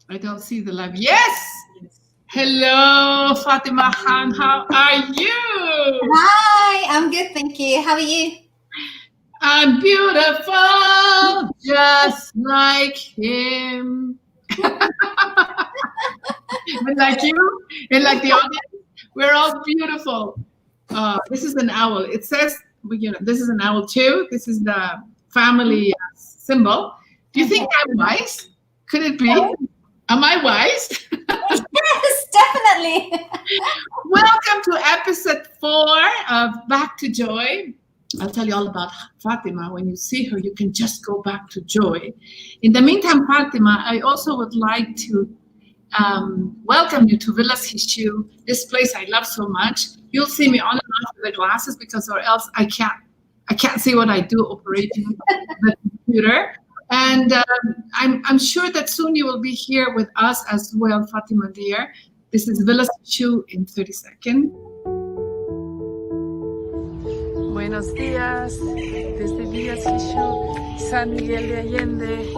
I don't see the live. Yes. Hello, Fathema Khan. How are you? Hi, I'm good, thank you. How are you? I'm beautiful, just like him. And like you, and like the audience, we're all beautiful. This is an owl. It says, this is an owl too. This is the family symbol. Do you think I'm wise? Could it be? Am I wise? Yes, definitely. Welcome to episode 4 of Back to Joy. I'll tell you all about Fathema. When you see her, you can just go back to joy. In the meantime, Fathema, I also would like to welcome you to Villas Hishu, this place I love so much. You'll see me on and off with the glasses because or else I can't see what I do operating the computer. And I'm sure that soon you will be here with us as well, Fathema dear. This is Villas Hishu in 30 seconds. Buenos días, desde Villas Hishu, San Miguel de Allende,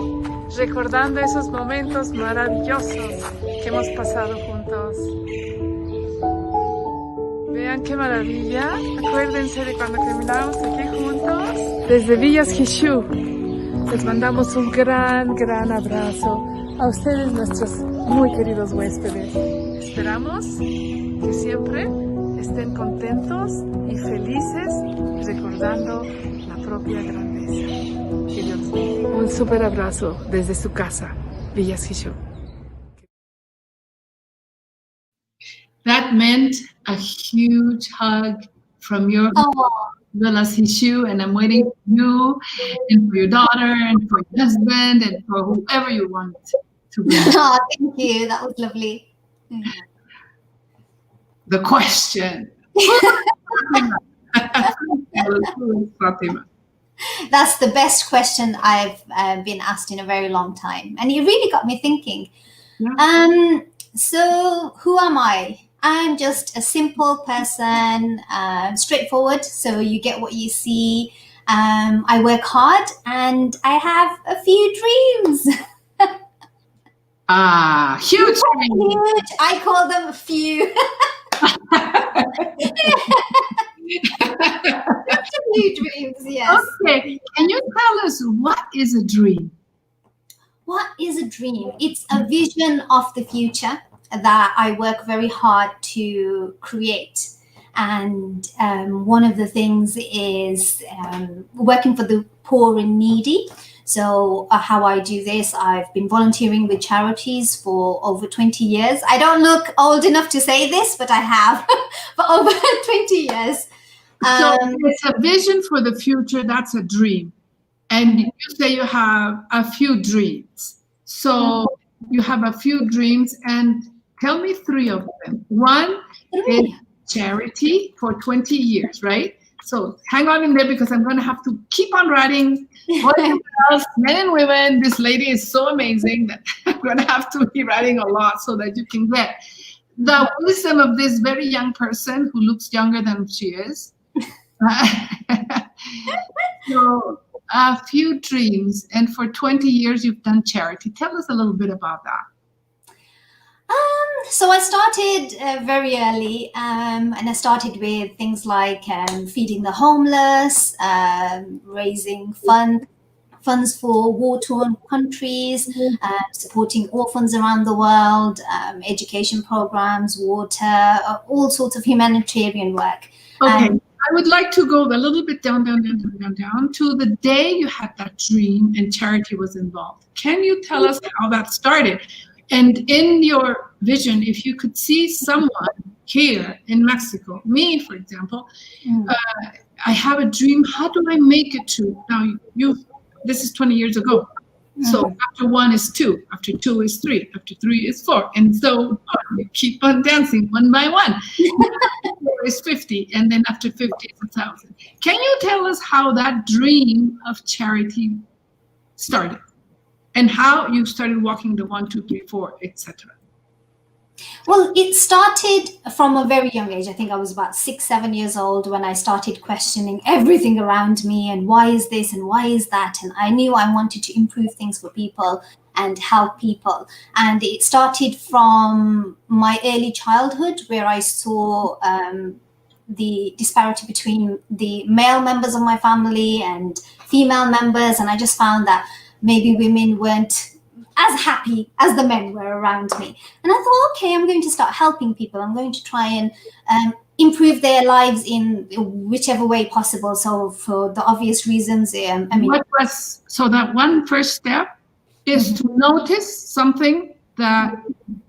recordando esos momentos maravillosos que hemos pasado juntos. Vean qué maravilla, acuérdense de cuando caminábamos aquí juntos. Desde Villas Hishu, les mandamos un gran abrazo a ustedes, nuestros muy queridos huéspedes. Esperamos que siempre estén contentos y felices recordando la propia grandeza. Que Dios les bendiga. Un súper abrazo desde su casa, Villas Hishu. That meant a huge hug from your Villas Hishu, and I'm waiting for you and for your daughter and for your husband and for whoever you want to be. Oh, thank you. That was lovely. The question. Fathema. That's the best question I've been asked in a very long time. And it really got me thinking. Yeah. So who am I? I'm just a simple person, straightforward. So you get what you see. I work hard and I have a few dreams. Huge dreams. Huge. I call them a few. Few dreams, yes. Okay. Can you tell us what is a dream? What is a dream? It's a vision of the future that I work very hard to create. And one of the things is working for the poor and needy. So how I do this, I've been volunteering with charities for over 20 years. I don't look old enough to say this, but I have for over 20 years. So it's a vision for the future. That's a dream. And you say you have a few dreams. So you have a few dreams, and tell me 3 of them. One is charity for 20 years, right? So hang on in there because I'm going to have to keep on writing. What else? Men and women. This lady is so amazing that I'm going to have to be writing a lot so that you can get the wisdom of this very young person who looks younger than she is. So a few dreams, and for 20 years you've done charity. Tell us a little bit about that. So I started very early, and I started with things like feeding the homeless, raising funds for war-torn countries, supporting orphans around the world, education programs, water, all sorts of humanitarian work. Okay, I would like to go a little bit down to the day you had that dream and charity was involved. Can you tell us how that started? And in your vision, if you could see someone here in Mexico, me, for example, I have a dream. How do I make it true? Now, this is 20 years ago. So after 1 is 2, after 2 is 3, after 3 is 4, and so on. You keep on dancing one by one. 4 is 50, and then after 50 is 1,000. Can you tell us how that dream of charity started? And how you started walking the 1, 2, 3, 4, etc. Well, it started from a very young age. I think I was about 6, 7 years old when I started questioning everything around me and why is this and why is that? And I knew I wanted to improve things for people. and help people. And it started from my early childhood, where I saw the disparity between the male members of my family and female members. And I just found that maybe women weren't as happy as the men were around me. And I thought, okay, I'm going to start helping people. I'm going to try and improve their lives in whichever way possible. So for the obvious reasons, so that one first step is to notice something that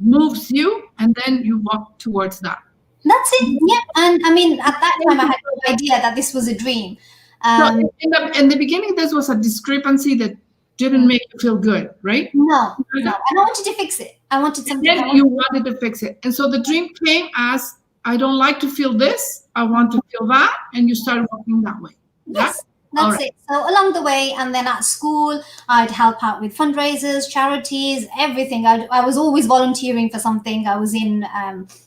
moves you, and then you walk towards that. That's it. Yeah. And I mean, at that time, I had no idea that this was a dream. So in the beginning, this was a discrepancy that didn't make you feel good, right? No. And I wanted to fix it. I wanted something. And then you wanted to fix it. And so the dream came as, I don't like to feel this, I want to feel that, and you started walking that way. Yes, that's it. So along the way, and then at school, I'd help out with fundraisers, charities, everything. I was always volunteering for something. I was in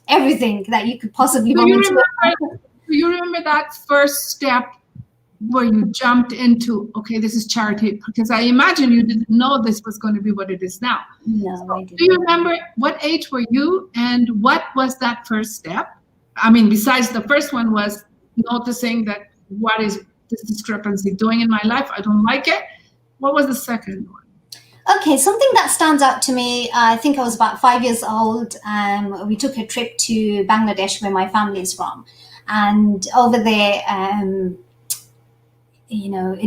everything that you could possibly volunteer. Do you remember that first step where you jumped into, okay, this is charity? Because I imagine you didn't know this was going to be what it is now. No, so I didn't. Do you remember what age were you, and what was that first step? I mean, besides the first one was noticing that what is this discrepancy doing in my life? I don't like it. What was the second one? Okay, something that stands out to me, I think I was about 5 years old. We took a trip to Bangladesh, where my family is from. And over there,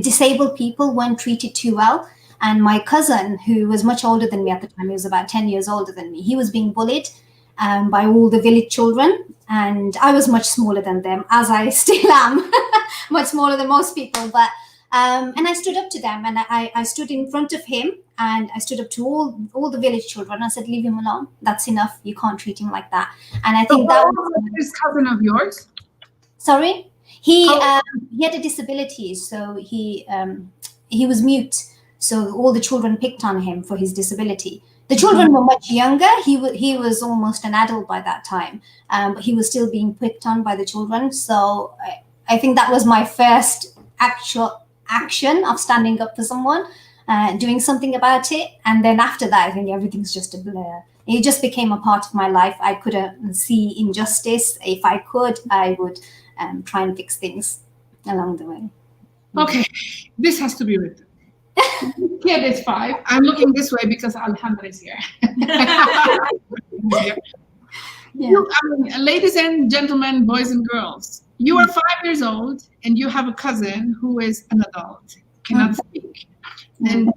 disabled people weren't treated too well. And my cousin, who was much older than me at the time, he was about 10 years older than me, he was being bullied by all the village children. And I was much smaller than them, as I still am, much smaller than most people. But and I stood up to them, and I stood in front of him, and I stood up to all the village children. I said, leave him alone. That's enough. You can't treat him like that. And I think that was this cousin of yours. Sorry, he had a disability, so he was mute. So all the children picked on him for his disability. The children were much younger. He was almost an adult by that time, but he was still being picked on by the children. So I think that was my first actual action of standing up for someone, doing something about it. And then after that, I think everything's just a blur. It just became a part of my life. I couldn't see injustice. If I could, I would try and fix things along the way. Okay, this has to be written. Kid is 5. I'm looking this way because Alejandra is here. Ladies and gentlemen, boys and girls, you are 5 years old and you have a cousin who is an adult, cannot speak. And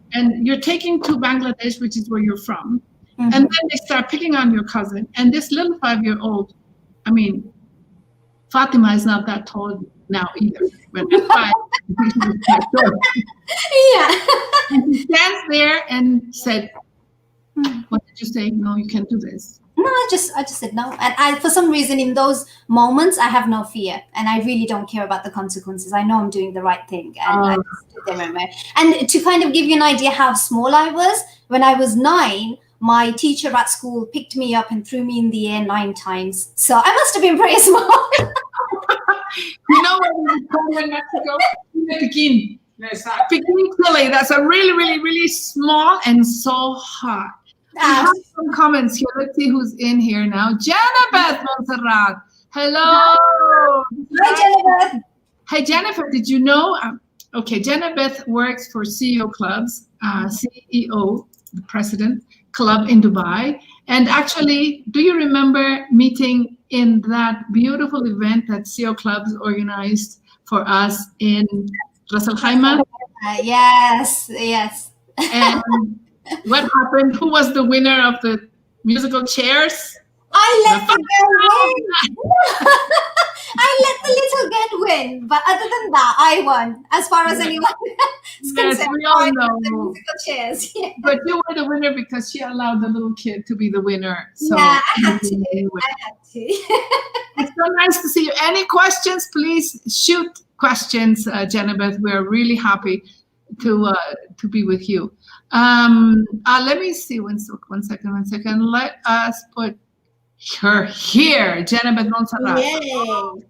you're taking to Bangladesh, which is where you're from. And then they start picking on your cousin. And this little 5-year-old, I mean, Fatima is not that tall now either. But at 5, and she stands there and said, what did you say? No, you can't do this. No, I just said no. And I, for some reason, in those moments, I have no fear, and I really don't care about the consequences. I know I'm doing the right thing, and I just stood there. And to kind of give you an idea how small I was, when I was 9, my teacher at school picked me up and threw me in the air 9 times. So I must have been pretty small. You know what we call in Mexico? Pekin. Pekin chili. That's a really, really, really small and so hot. I have some comments here. Let's see who's in here now. Jennifer Montserrat. Hello. Hi, Jennifer. Hi, Jennifer. Did you know? Okay, Jennifer works for CEO Clubs, CEO, the president, club in Dubai. And actually, do you remember meeting in that beautiful event that CEO Clubs organized for us in Ras Al Khaimah? Yes. And what happened? Who was the winner of the musical chairs? I let the girl win. I let the little girl win. But other than that, I won. As far as anyone is concerned. Yes, we all know. The musical chairs. Yeah. But you were the winner because she allowed the little kid to be the winner. So yeah, I had to. It's so nice to see you. Any questions? Please shoot questions, Jennifer. We're really happy to be with you. Let me see. One second. Let us put her here, Jennifer Montserrat. Yay.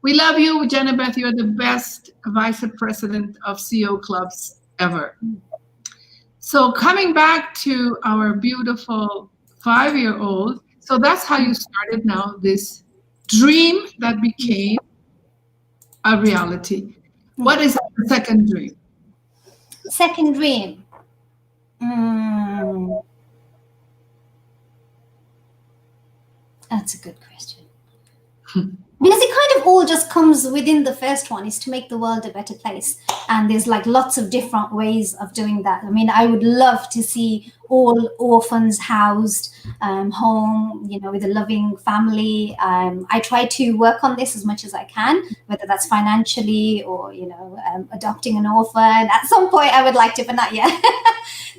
We love you, Jennifer. You're the best vice president of CEO Clubs ever. So coming back to our beautiful 5-year-old, so that's how you started now, this dream that became a reality. What is the second dream? Second dream. That's a good question. Because it kind of all just comes within the first one, is to make the world a better place. And there's like lots of different ways of doing that. I mean, I would love to see all orphans housed, home, with a loving family. I try to work on this as much as I can, whether that's financially or, adopting an orphan. At some point I would like to, but not yet.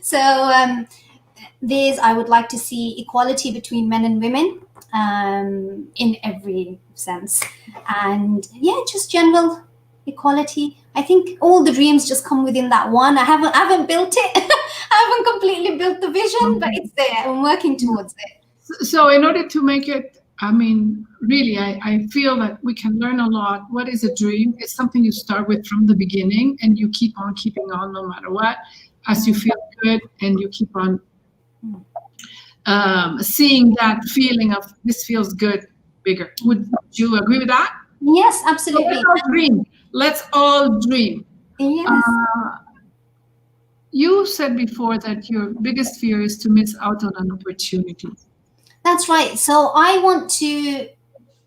So I would like to see equality between men and women. In every sense, and just general equality. I think all the dreams just come within that one. I haven't built it. I haven't completely built the vision, but it's there. I'm working towards it. So in order to make it, I mean, really, I feel that we can learn a lot. What is a dream? It's something you start with from the beginning, and you keep on keeping on no matter what, as you feel good, and you keep on seeing that feeling of this feels good bigger. Would you agree with that? Yes, absolutely. So let's all dream. Let's all dream. Yes. You said before that your biggest fear is to miss out on an opportunity. That's right. So I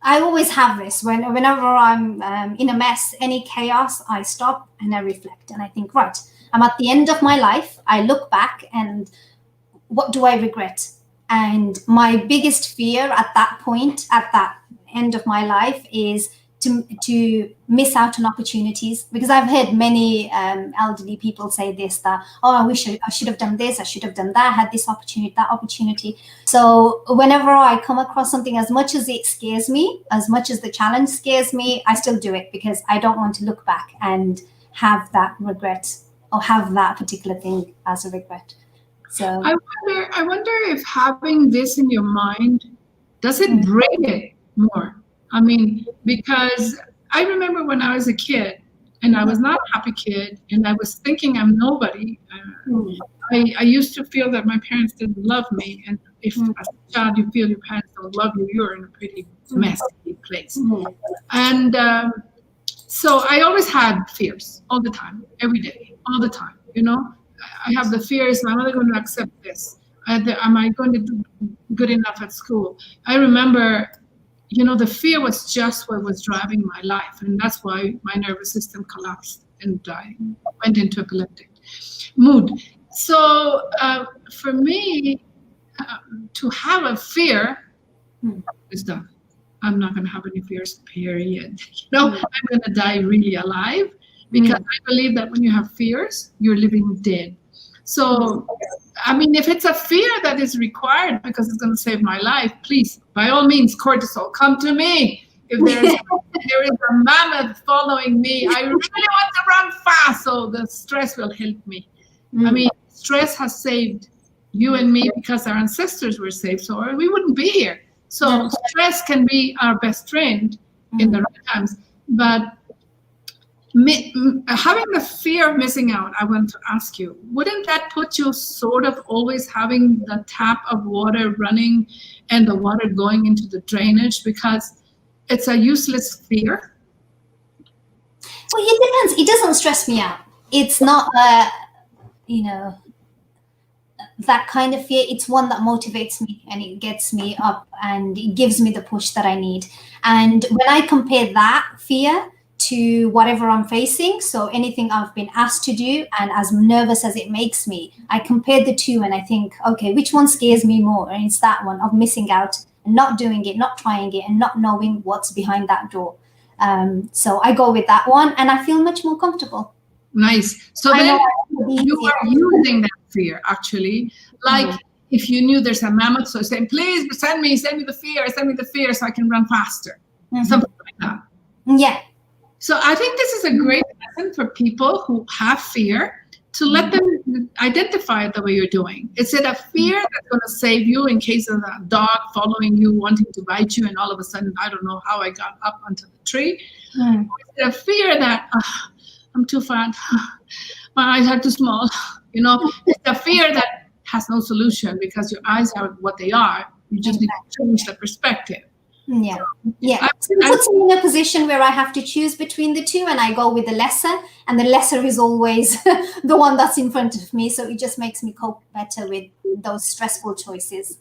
always have this whenever I'm in a mess, any chaos, I stop and I reflect and I think, right, I'm at the end of my life. I look back and what do I regret? And my biggest fear at that point, at that end of my life, is to miss out on opportunities. Because I've heard many elderly people say this, that, I wish I should have done this, I should have done that, had this opportunity, that opportunity. So whenever I come across something, as much as it scares me, as much as the challenge scares me, I still do it because I don't want to look back and have that regret or have that particular thing as a regret. So I wonder if having this in your mind, does it bring it more? I mean, because I remember when I was a kid and I was not a happy kid and I was thinking I'm nobody. I used to feel that my parents didn't love me. And if as a child you feel your parents don't love you, you're in a pretty messy place. And so I always had fears all the time, every day, all the time, I have the fears, am I going to accept this? Am I going to do good enough at school? I remember, the fear was just what was driving my life. And that's why my nervous system collapsed and I went into epileptic mood. So for me, to have a fear is done. I'm not going to have any fears, period. I'm going to die really alive. Because I believe that when you have fears, you're living dead. So, I mean, if it's a fear that is required because it's going to save my life, please, by all means, cortisol, come to me. If there is a mammoth following me, I really want to run fast, so the stress will help me. I mean, stress has saved you and me because our ancestors were saved, so we wouldn't be here. So stress can be our best friend in the right times, but having the fear of missing out, I want to ask you, wouldn't that put you sort of always having the tap of water running and the water going into the drainage because it's a useless fear? Well, it depends. It doesn't stress me out. It's not, that kind of fear. It's one that motivates me and it gets me up and it gives me the push that I need. And when I compare that fear to whatever I'm facing, so anything I've been asked to do and as nervous as it makes me, I compare the two and I think, okay, which one scares me more? And it's that one of missing out and not doing it, not trying it, and not knowing what's behind that door. So I go with that one and I feel much more comfortable. Nice. So then you are using that fear actually, like if you knew there's a mammoth, so saying, please send me the fear so I can run faster. Something like that. Yeah. So I think this is a great lesson for people who have fear to let them identify it the way you're doing. Is it a fear that's going to save you in case of a dog following you, wanting to bite you, and all of a sudden, I don't know how I got up onto the tree? Or is it a fear that I'm too fat, my eyes are too small, It's a fear that has no solution because your eyes are what they are. You just need to change the perspective. Yeah. So it puts me in a position where I have to choose between the two, and I go with the lesser, and the lesser is always the one that's in front of me. So it just makes me cope better with those stressful choices.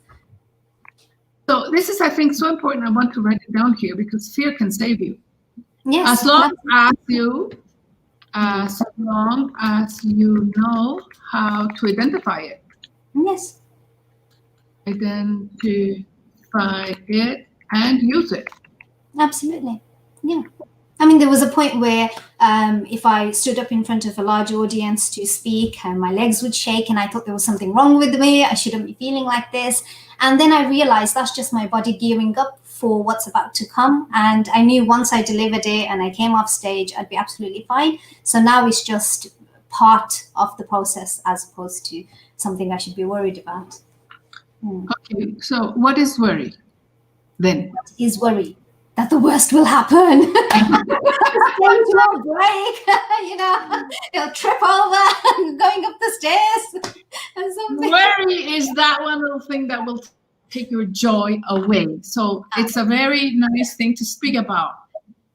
So this is, I think, so important. I want to write it down here because fear can save you. Yes. As long as you know how to identify it. Yes. Identify it and use it. Absolutely. Yeah. I mean, there was a point where if I stood up in front of a large audience to speak, my legs would shake and I thought there was something wrong with me. I shouldn't be feeling like this. And then I realized that's just my body gearing up for what's about to come. And I knew once I delivered it and I came off stage, I'd be absolutely fine. So now it's just part of the process as opposed to something I should be worried about. Okay, so what is worry then? What is worry? That the worst will happen. Things will break, they'll trip over going up the stairs or something. Worry is that one little thing that will take your joy away. So it's a very nice thing to speak about.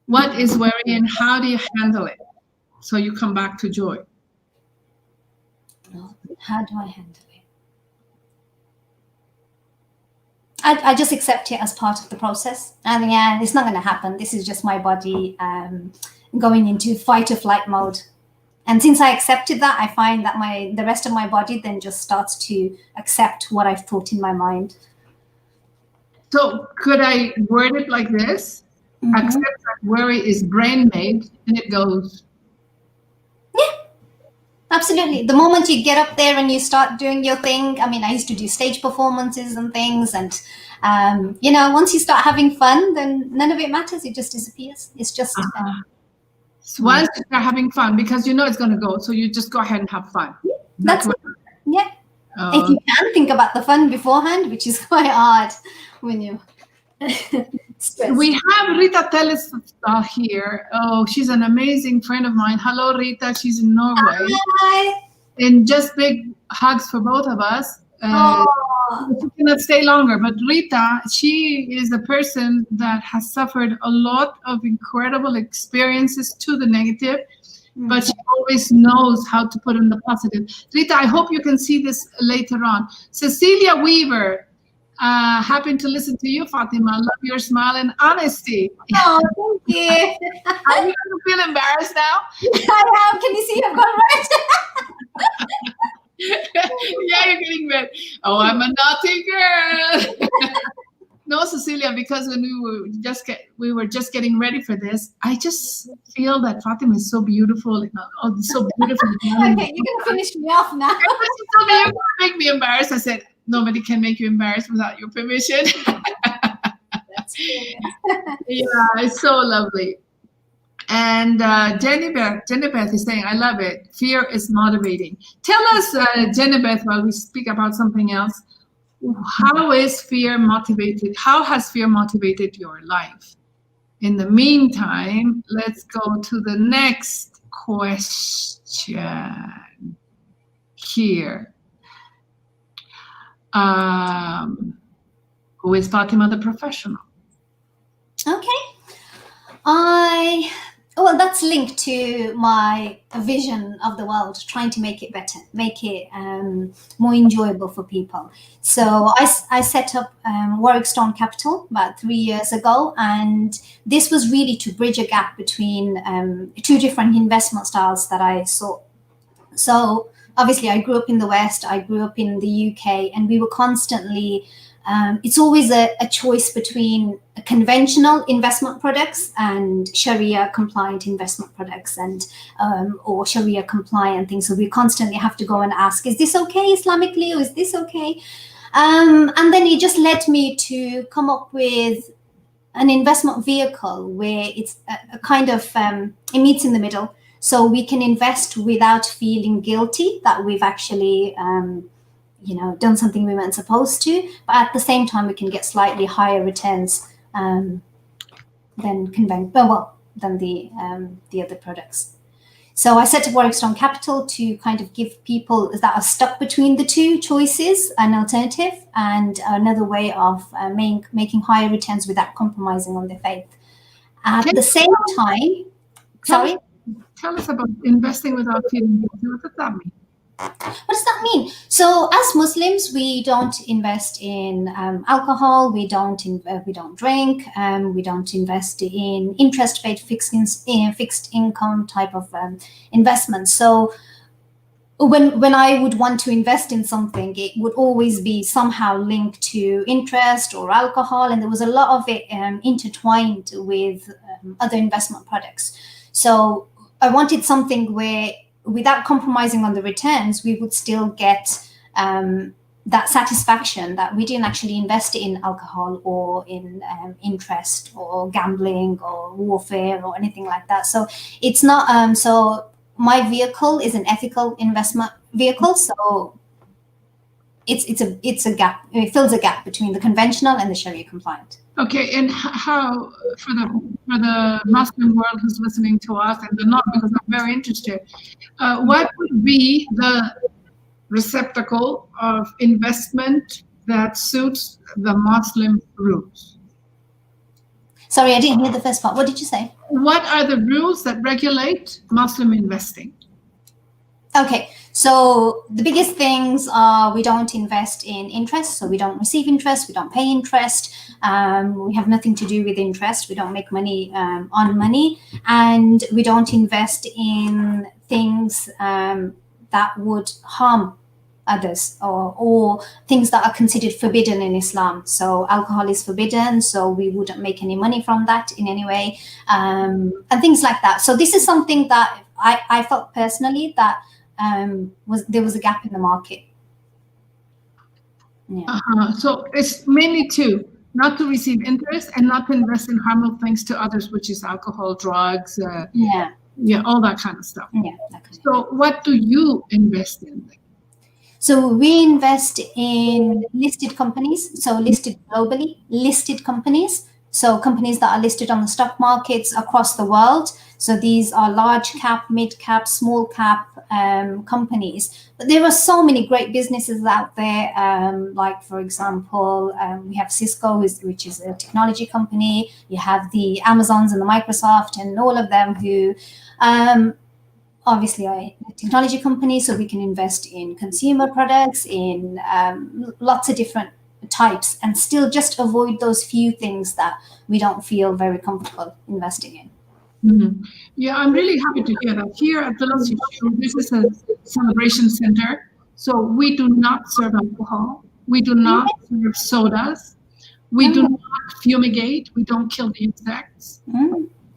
What is worry and how do you handle it? So you come back to joy. How do I handle it? I just accept it as part of the process. And yeah, it's not going to happen. This is just my body going into fight or flight mode. And since I accepted that, I find that the rest of my body then just starts to accept what I've thought in my mind. So could I word it like this? Accept that worry is brain-made, and it goes. Absolutely. The moment you get up there and you start doing your thing, I mean, I used to do stage performances and things. And, once you start having fun, then none of it matters. It just disappears. It's just. So once you start having fun, because you know it's going to go, so you just go ahead and have fun. That's it. Yeah. If you can think about the fun beforehand, which is quite hard when you. We have Rita Telles here. Oh, she's an amazing friend of mine. Hello, Rita. She's in Norway. Hi. And just big hugs for both of us. She cannot stay longer, but Rita, she is the person that has suffered a lot of incredible experiences to the negative, but she always knows how to put in the positive. Rita, I hope you can see this later on. Cecilia Weaver. Happy to listen to you, Fathema. Love your smile and honesty. Oh, thank you. Are you feel embarrassed now? I am. Can you see I've got red? Yeah, you're getting red. Oh, I'm a naughty girl. No, Cecilia, because when we were just getting ready for this, I just feel that Fathema is so beautiful. So beautiful. Okay, you're gonna finish me off now. She told me you're gonna make me embarrassed. I said, nobody can make you embarrassed without your permission. That's Yeah, it's so lovely. And Jenny Beth is saying, I love it. Fear is motivating. Tell us, Jenny Beth, while we speak about something else, how is fear motivated? How has fear motivated your life? In the meantime, let's go to the next question here. Who is Fathema the professional? Okay. Well, that's linked to my vision of the world, trying to make it better, make it more enjoyable for people. So I set up WarwickStone Capital about 3 years ago, and this was really to bridge a gap between two different investment styles that I saw. So obviously, I grew up in the West, I grew up in the UK, and we were constantly, it's always a choice between conventional investment products and Sharia compliant investment products and or Sharia compliant things. So we constantly have to go and ask, is this okay Islamically, or is this okay? And then it just led me to come up with an investment vehicle where it's a kind of, it meets in the middle. So we can invest without feeling guilty that we've actually, done something we weren't supposed to. But at the same time, we can get slightly higher returns than the other products. So I set up WarwickStone Capital to kind of give people that are stuck between the two choices an alternative and another way of making higher returns without compromising on their faith. At the same time, sorry? Tell us about investing without feeling guilty. What does that mean? What does that mean? So, as Muslims, we don't invest in alcohol. We don't drink. We don't invest in interest-paid fixed income type of investments. So, when I would want to invest in something, it would always be somehow linked to interest or alcohol, and there was a lot of it intertwined with other investment products. So, I wanted something where, without compromising on the returns, we would still get that satisfaction that we didn't actually invest in alcohol or in interest or gambling or warfare or anything like that. So it's not. So my vehicle is an ethical investment vehicle. So it's a gap. It fills a gap between the conventional and the Sharia compliant. Okay, and how for the Muslim world who's listening to us and the not, because I'm very interested, what would be the receptacle of investment that suits the Muslim rules? Sorry, I didn't hear the first part. What did you say? What are the rules that regulate Muslim investing? Okay, so the biggest things are we don't invest in interest, so we don't receive interest, we don't pay interest, we have nothing to do with interest, we don't make money on money, and we don't invest in things that would harm others or things that are considered forbidden in Islam. So alcohol is forbidden, so we wouldn't make any money from that in any way, and things like that. So this is something that I felt personally that there was a gap in the market. Yeah. So it's mainly two: not to receive interest and not to invest in harmful things to others, which is alcohol, drugs, all that kind of stuff. Yeah. So what do you invest in? So we invest in listed companies, so listed globally, listed companies. So companies that are listed on the stock markets across the world. So these are large cap, mid cap, small cap companies. But there are so many great businesses out there. Like, for example, we have Cisco, which is a technology company. You have the Amazons and the Microsoft and all of them who obviously are a technology company. So we can invest in consumer products, in lots of different types, and still just avoid those few things that we don't feel very comfortable investing in. Mm-hmm. Yeah, I'm really happy to hear that. Here at Belendez, this is a celebration center, so we do not serve alcohol, we do not serve sodas, we do not fumigate, we don't kill the insects.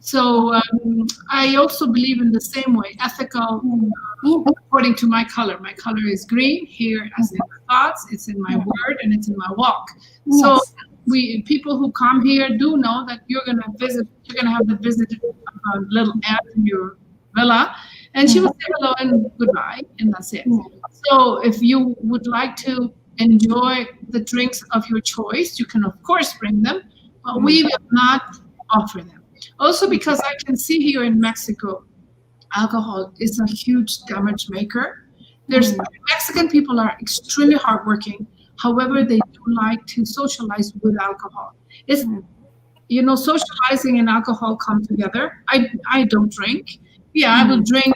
So I also believe in the same way, ethical, according to my color. My color is green here, as in my thoughts, it's in my word, and it's in my walk. Yes. So people who come here do know that you're going to have the visit of a little aunt in your villa, and she will say hello and goodbye, and that's it. So if you would like to enjoy the drinks of your choice, you can of course bring them, but we will not offer them. Also, because I can see here in Mexico, alcohol is a huge damage maker. Mexican people are extremely hardworking. However, they do like to socialize with alcohol. It's, socializing and alcohol come together. I don't drink. Yeah, I will drink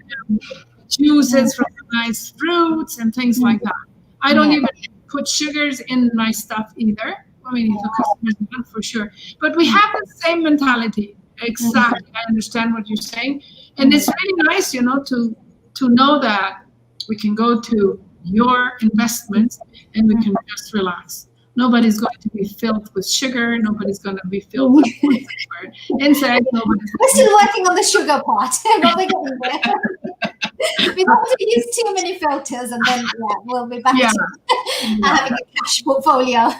juices from nice fruits and things like that. I don't even put sugars in my stuff either. I mean, the customers want for sure. But we have the same mentality. Exactly. I understand what you're saying. And it's really nice, to know that we can go to your investments and we can just relax. Nobody's going to be filled with sugar. Nobody's going to be filled with insects. We're still working on the sugar part. But we're getting there. We don't use too many filters, and then we'll be back to having a cash portfolio.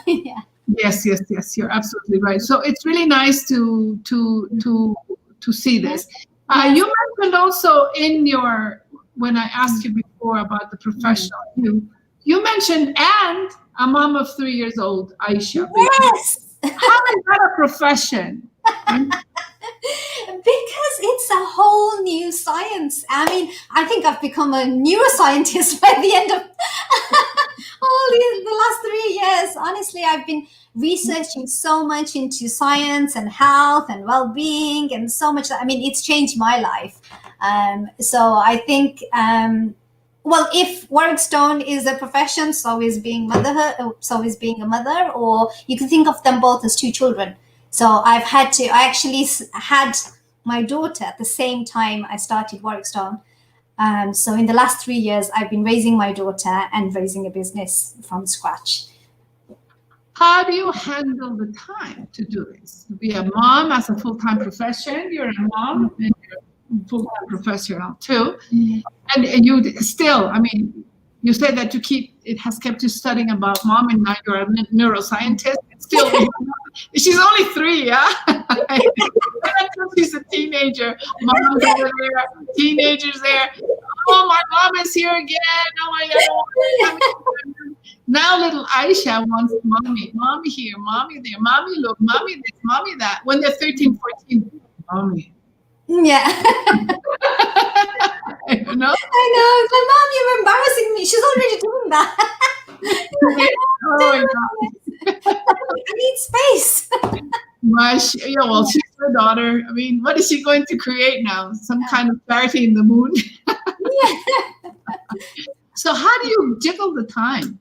Yes, you're absolutely right. So it's really nice to see this. You mentioned also when I asked you before about the professional, you mentioned and a mom of 3 years old, Aisha. Yes. How is that a profession? Because it's a whole new science. I mean, I think I've become a neuroscientist by the end of the last 3 years. Honestly, I've been researching so much into science and health and well-being and so much. I mean, it's changed my life. So I think, well, if WarwickStone is a profession, so is being motherhood, so is being a mother, or you can think of them both as two children. So I actually had my daughter at the same time I started WarwickStone. So in the last 3 years, I've been raising my daughter and raising a business from scratch. How do you handle the time to do this? To be a mom as a full-time profession, you're a mom and you're a full-time professional too. Mm-hmm. And you still, I mean, you said that it has kept you studying about mom, and now you're a neuroscientist. Still, she's only 3, yeah? She's a teenager. Mom's over there, teenagers there. Oh, my mom is here again. Oh, my God. Now little Aisha wants mommy. Mommy here, mommy there, mommy look, mommy this, mommy that. When they're 13, 14, mommy. Yeah. You know? I know. It's like, Mom, you're embarrassing me. She's already doing that. Oh, my God. I need space. Yeah, well, she's her daughter. I mean, what is she going to create now? Some kind of charity in the moon? Yeah. So how do you jiggle the time?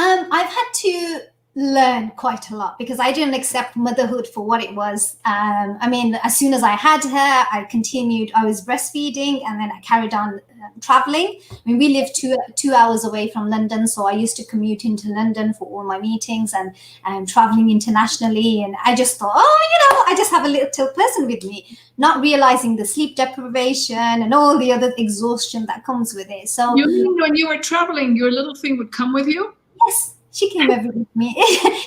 I've had to learn quite a lot because I didn't accept motherhood for what it was. I mean, as soon as I had her, I was breastfeeding, and then I carried on traveling. I mean, we live two hours away from London, so I used to commute into London for all my meetings and traveling internationally. And I just thought, I just have a little person with me, not realizing the sleep deprivation and all the other exhaustion that comes with it. So you mean when you were traveling, your little thing would come with you? Yes, she came over with me.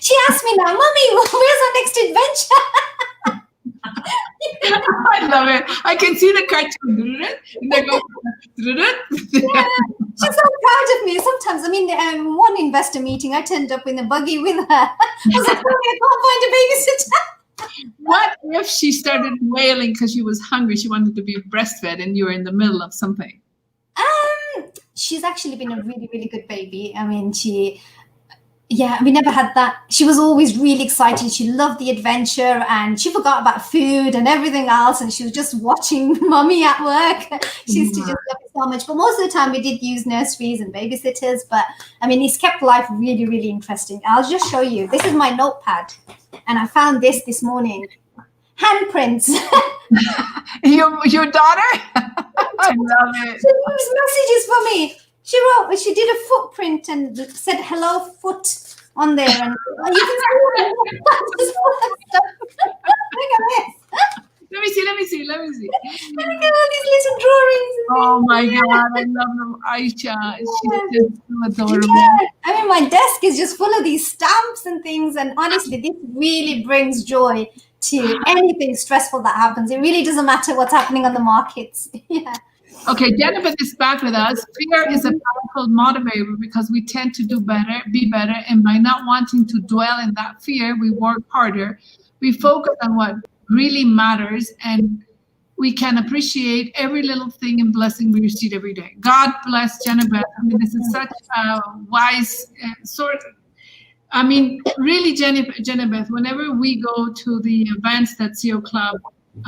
She asked me now, Mommy, where's our next adventure? I love it. I can see the cartoon. And they go. Yeah, she's so proud of me. Sometimes, I mean, one investor meeting, I turned up in a buggy with her. I was like, Mommy, I can't find a babysitter. What if she started wailing because she was hungry? She wanted to be breastfed, and you were in the middle of something. She's actually been a really, really good baby. I mean, we never had that. She was always really excited. She loved the adventure, and she forgot about food and everything else. And she was just watching Mommy at work. She used to just love it so much. But most of the time we did use nurseries and babysitters. But I mean, it's kept life really, really interesting. I'll just show you. This is my notepad. And I found this morning. Handprints. Your daughter? I love it. She leaves messages for me. She did a footprint and said hello foot on there, and you can see look at this. Let me see. Look at all these little drawings. Oh my God, I love them. Aisha, she's just so adorable. Yeah. I mean, my desk is just full of these stamps and things, and honestly, this really brings joy to anything stressful that happens. It really doesn't matter what's happening on the markets. Yeah. Okay, Jennifer is back with us. Fear is a powerful motivator because we tend to be better, and by not wanting to dwell in that fear, we work harder. We focus on what really matters, and we can appreciate every little thing and blessing we receive every day. God bless Jennifer. I mean, this is such a wise I mean, really, Jennifer, whenever we go to the events that CEO Club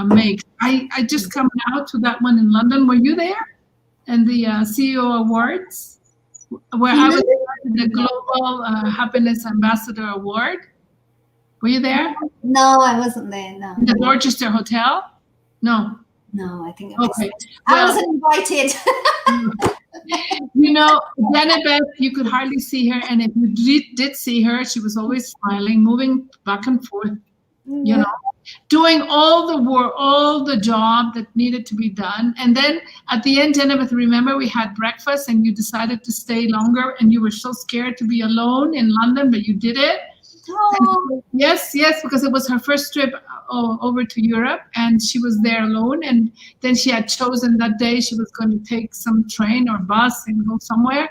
makes, I just come out to that one in London. Were you there? And the CEO Awards, where I was at the Global Happiness Ambassador Award. Were you there? No, I wasn't there. No. The Dorchester Hotel? No. No, I think I was. Okay. I wasn't invited. You know, Jennifer, you could hardly see her, and if you did see her, she was always smiling, moving back and forth, you know, doing all the work, all the job that needed to be done. And then at the end, Jennifer, remember we had breakfast and you decided to stay longer, and you were so scared to be alone in London, but you did it. Oh. Yes, because it was her first trip over to Europe, and she was there alone. And then she had chosen that day she was going to take some train or bus and go somewhere.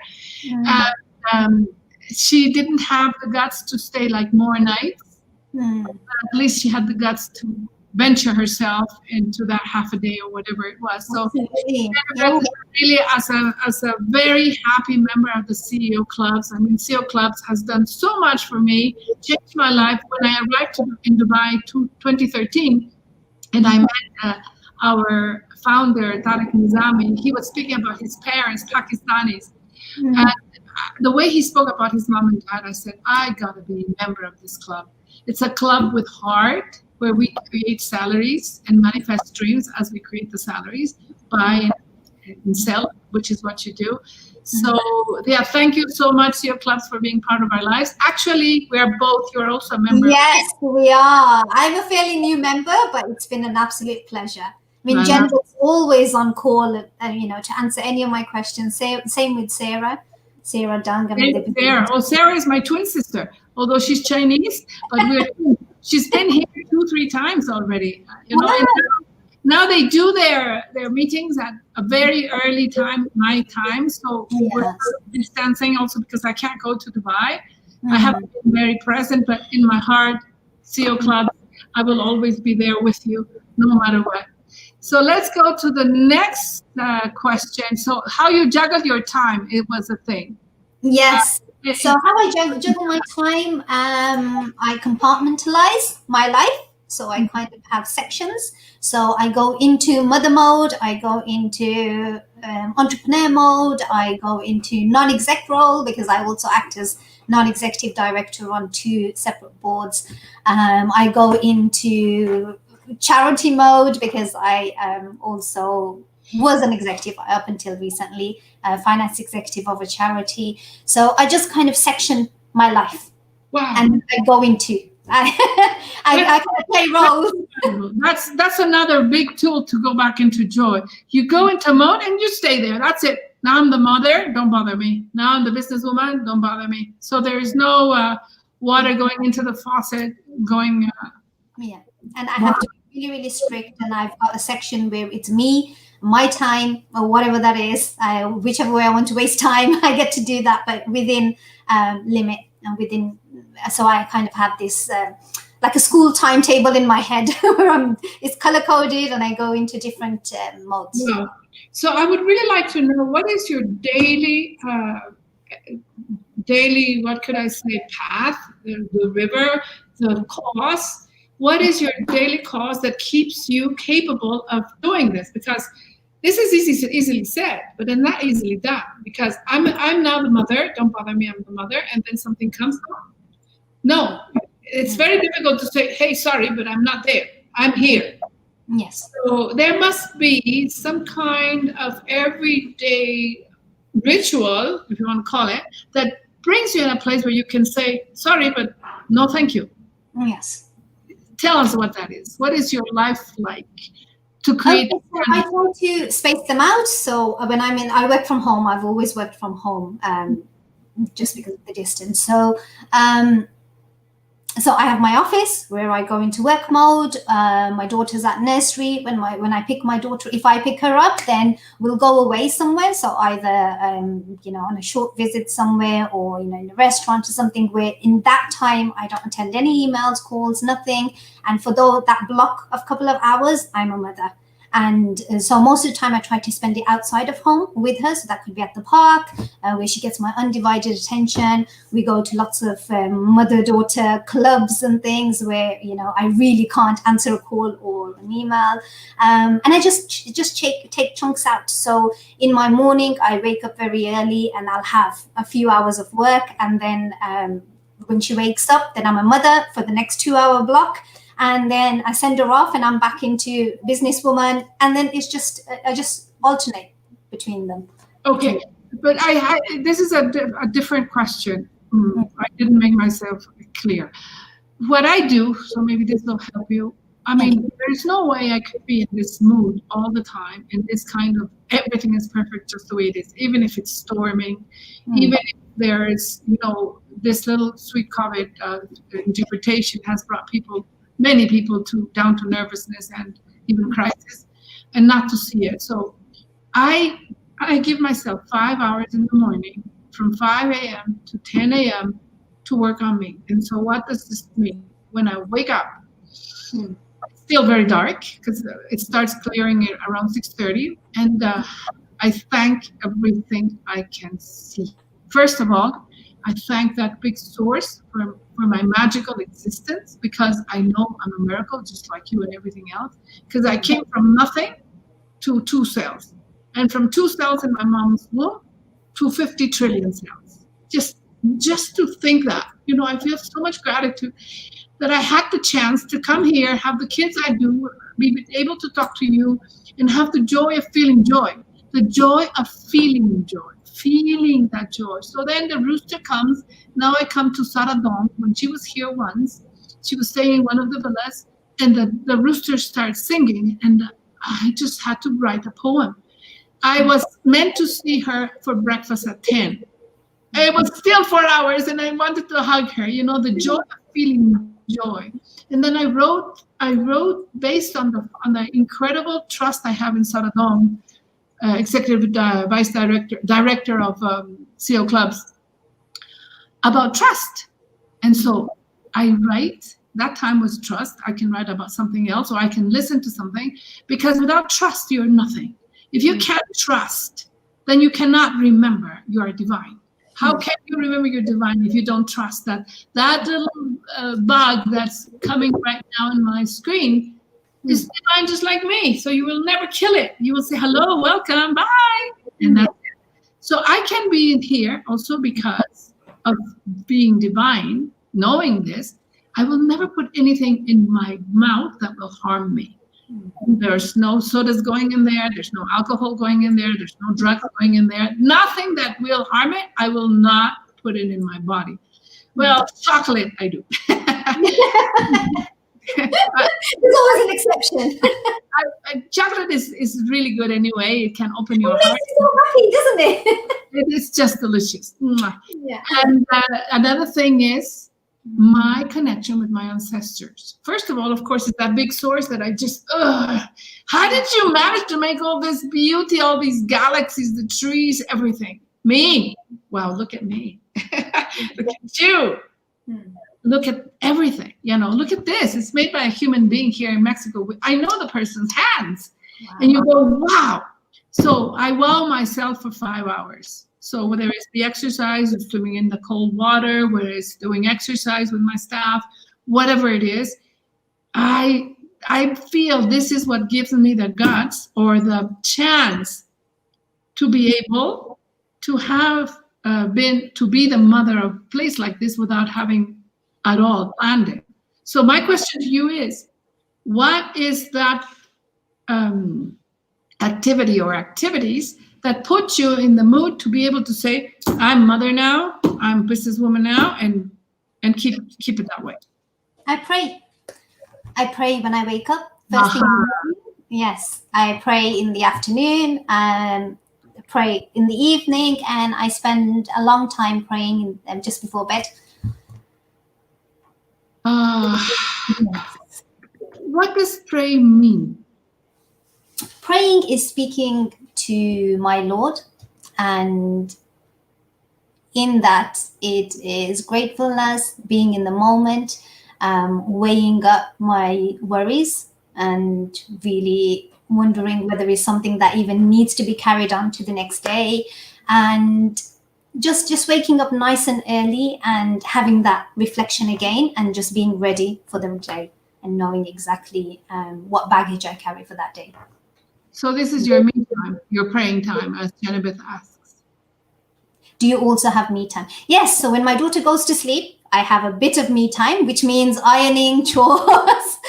And she didn't have the guts to stay like more nights. But at least she had the guts to venture herself into that half a day or whatever it was. So really, as a very happy member of the CEO clubs, I mean, CEO clubs has done so much for me, changed my life. When I arrived in Dubai 2013, and I met our founder, Tariq Nizami, he was speaking about his parents, Pakistanis. And the way he spoke about his mom and dad, I said, I gotta be a member of this club. It's a club with heart, where we create salaries and manifest dreams as we create the salaries, buy and sell, which is what you do. So yeah, thank you so much, CEO clubs, for being part of our lives. Actually, we are both, you're also a member. Yes, we are. I'm a fairly new member, but it's been an absolute pleasure. I mean, Jen was always on call, to answer any of my questions. Same with Sarah Dung. Sarah is my twin sister, although she's Chinese, but she's been here 2-3 times already. Now they do their meetings at a very early time, my time. So we're distancing also because I can't go to Dubai. I haven't been very present, but in my heart, CEO Club, I will always be there with you, no matter what. So let's go to the next question. So how you juggle your time, it was a thing. Yes. So how I juggle my time, I compartmentalize my life. So I kind of have sections. So I go into mother mode, I go into entrepreneur mode, I go into non-exec role because I also act as non-executive director on 2 separate boards. I go into charity mode because I also was an executive up until recently, finance executive of a charity. So I just kind of section my life. Wow. And I go into I can play roles. That's another big tool to go back into joy. You go into mode and you stay there. That's it. Now I'm the mother, don't bother me. Now I'm the businesswoman, don't bother me. So there is no water going into the faucet, going. And I have to be really, really strict. And I've got a section where it's me, my time, or whatever that is, whichever way I want to waste time, I get to do that, but within limit and within. So I kind of have this like a school timetable in my head where it's color coded and I go into different modes. Yeah. So I would really like to know, what is your daily, what could I say, path, the river, the cause? What is your daily cause that keeps you capable of doing this? Because this is easily said, but then not easily done. Because I'm now the mother, don't bother me, I'm the mother, and then something comes up. No, it's very difficult to say, hey, sorry, but I'm not there. I'm here. Yes. So there must be some kind of everyday ritual, if you want to call it, that brings you in a place where you can say, sorry, but no, thank you. Yes. Tell us what that is. What is your life like to create? I try to space them out. So when I work from home. I've always worked from home, just because of the distance. So I have my office where I go into work mode. My daughter's at nursery. When I pick my daughter, if I pick her up, then we'll go away somewhere. So either on a short visit somewhere, or in a restaurant or something, where in that time I don't attend any emails, calls, nothing. And for that block of couple of hours, I'm a mother. And so most of the time I try to spend it outside of home with her. So that could be at the park, where she gets my undivided attention. We go to lots of mother-daughter clubs and things where, I really can't answer a call or an email. And I just take chunks out. So in my morning, I wake up very early and I'll have a few hours of work. And then when she wakes up, then I'm a mother for the next 2-hour block. And then I send her off and I'm back into businesswoman. And then it's just, I just alternate between them. Okay. But this is a different question. I didn't make myself clear. What I do, so maybe this will help you. I mean, there's no way I could be in this mood all the time, in this kind of everything is perfect just the way it is, even if it's storming, even if there is, this little sweet COVID interpretation has brought many people down to nervousness and even crisis, and not to see it. So I give myself 5 hours in the morning from 5 a.m. to 10 a.m. to work on me. And so what does this mean? When I wake up, still very dark because it starts clearing around 6:30, and I thank everything I can see. First of all, I thank that big source for my magical existence, because I know I'm a miracle just like you and everything else, because I came from nothing to 2 cells, and from 2 cells in my mom's womb to 50 trillion cells. Just to think that, I feel so much gratitude that I had the chance to come here, have the kids I do, be able to talk to you, and have the joy of feeling joy. The joy of feeling joy, feeling that joy. So then the rooster comes. Now I come to Saradong. When she was here once, she was staying in one of the villas, and the rooster starts singing, and I just had to write a poem. I was meant to see her for breakfast at 10. It was still 4 hours, and I wanted to hug her, the joy of feeling joy. And then I wrote based on the incredible trust I have in Saradong, executive vice director of CO clubs, about trust. And so I write. That time was trust. I can write about something else, or I can listen to something, because without trust, you're nothing. If you can't trust, then you cannot remember you are divine. How can you remember you're divine if you don't trust that little bug that's coming right now on my screen is divine just like me? So you will never kill it. You will say, hello, welcome, bye. And that's it. So I can be in here also because of being divine, knowing this. I will never put anything in my mouth that will harm me. There's no sodas going in there. There's no alcohol going in there. There's no drugs going in there. Nothing that will harm it. I will not put it in my body. Well, chocolate, I do. There's always an exception. Chocolate is really good anyway. It can open your heart. It makes you so happy, doesn't it? It is just delicious. Yeah. And another thing is my connection with my ancestors. First of all, of course, it's that big source that I just, how did you manage to make all this beauty, all these galaxies, the trees, everything? Me. Wow, look at me. Look at you. Look at everything. Look at this. It's made by a human being here in Mexico. I know the person's hands. Wow. And you go, wow. So I wow myself for 5 hours. So whether it's the exercise, or swimming in the cold water, whether it's doing exercise with my staff, whatever it is, I feel this is what gives me the guts or the chance to be able to have to be the mother of a place like this without having at all planned it. So my question to you is, what is that activity or activities that put you in the mood to be able to say, I'm mother now, I'm businesswoman now, and keep it that way? I pray. I pray when I wake up. First thing in the morning. Yes, I pray in the afternoon, and pray in the evening, and I spend a long time praying just before bed. What does pray mean? Praying is speaking to my Lord, and in that it is gratefulness, being in the moment, weighing up my worries, and really wondering whether it's something that even needs to be carried on to the next day, and just waking up nice and early and having that reflection again, and just being ready for the day and knowing exactly what baggage I carry for that day. So this is your me time, your praying time, as Jennifer asks. Do you also have me time? Yes. So when my daughter goes to sleep, I have a bit of me time, which means ironing, chores,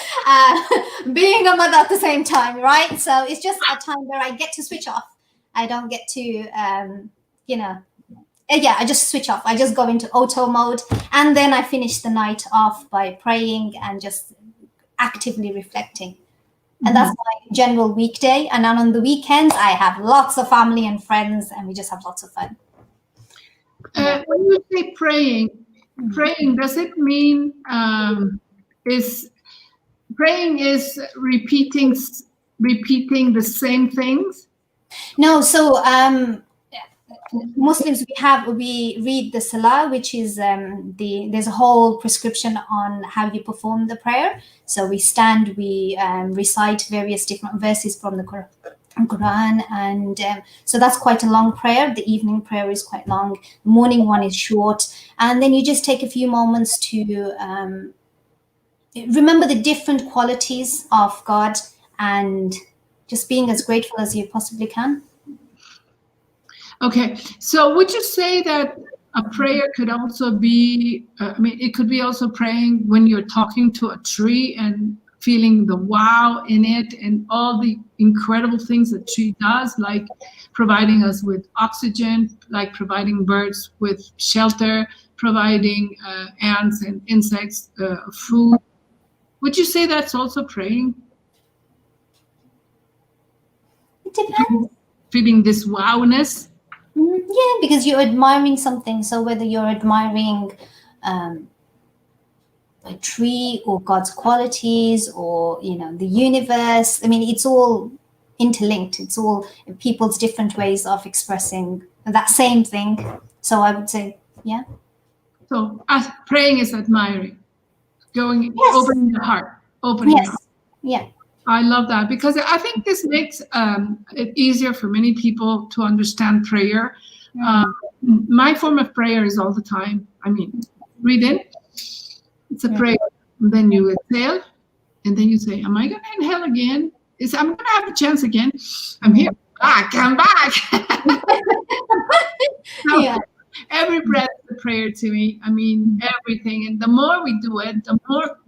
being a mother at the same time, right? So it's just a time where I get to switch off. I don't get to, I just switch off. I just go into auto mode, and then I finish the night off by praying and just actively reflecting. And that's my general weekday. And then on the weekends, I have lots of family and friends, and we just have lots of fun. When you say praying, does it mean praying is repeating the same things? No. So Muslims, we read the Salah, which is there's a whole prescription on how you perform the prayer. So we stand, we recite various different verses from the Quran, and so that's quite a long prayer. The evening prayer is quite long. The morning one is short, and then you just take a few moments to remember the different qualities of God and just being as grateful as you possibly can. Okay, so would you say that a prayer could also be, it could be also praying when you're talking to a tree and feeling the wow in it and all the incredible things that tree does, like providing us with oxygen, like providing birds with shelter, providing ants and insects food. Would you say that's also praying? It depends. Feeling this wowness? Yeah, because you're admiring something. So whether you're admiring a tree or God's qualities or, the universe, it's all interlinked. It's all people's different ways of expressing that same thing. So I would say, yeah. So praying is admiring, opening the heart, Yeah. I love that, because I think this makes it easier for many people to understand prayer. My form of prayer is all the time. Breathe in, it's a prayer. And then you exhale, and then you say, am I going to inhale again? I'm going to have a chance again. I'm here. I'm back. So, every breath is a prayer to me. Everything. And the more we do it, the more